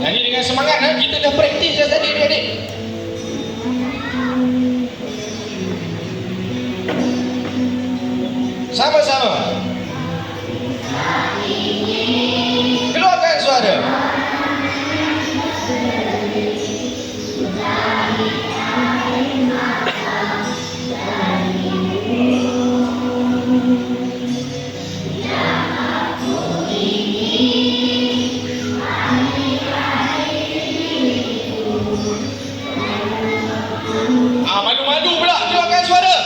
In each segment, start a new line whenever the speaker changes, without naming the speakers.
Nyanyi dengan semangat, kita dah praktis dah tadi adik-adik. Sama-sama. Keluarkan suara. Malu-malu pula, keluarkan suara.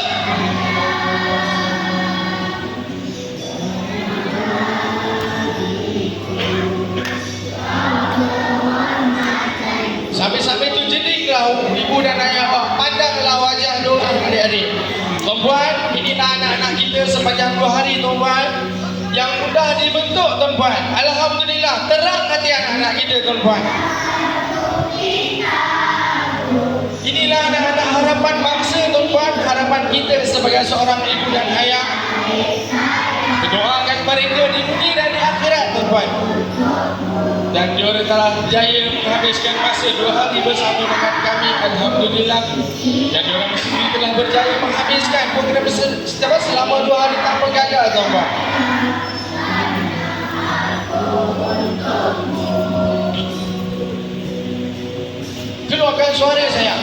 Sampai-sampai tu jediklah ibu dan ayah awak. Pandanglah wajah diorang adik-adik. Tuan-puan, inilah anak-anak kita sepanjang 2 hari tuan-puan, yang mudah dibentuk tuan-puan. Alhamdulillah, terang hati anak-anak kita tuan-puan. Inilah anak-anak harapan bangsa tuan-puan, harapan kita sebagai seorang ibu dan ayah. Berdoakan mereka di dunia dan di akhirat tuan-puan. Dan diorang telah jaya menghabiskan masa 2 hari bersama dengan kami, alhamdulillah. Dan diorang sendiri telah berjaya menghabiskan program selama 2 hari tanpa gagal tuan-puan. Keluarkan suara saya.